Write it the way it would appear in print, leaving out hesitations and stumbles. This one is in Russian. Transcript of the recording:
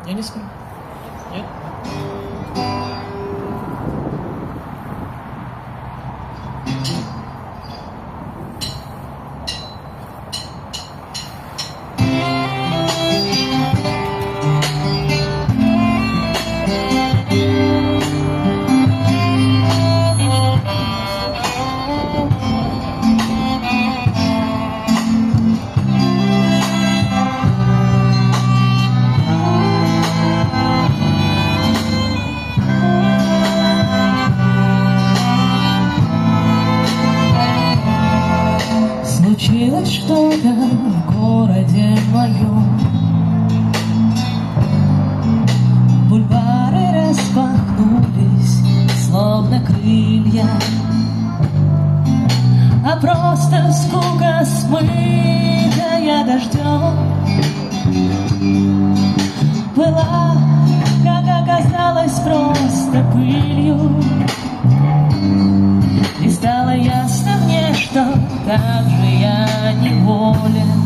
Я не сплю. Нет? Случилось что-то в городе моем, бульвары распахнулись, словно крылья, а просто скука, смытая дождем, была, как оказалось, просто пылью. И стало ясно мне, что как же я неволен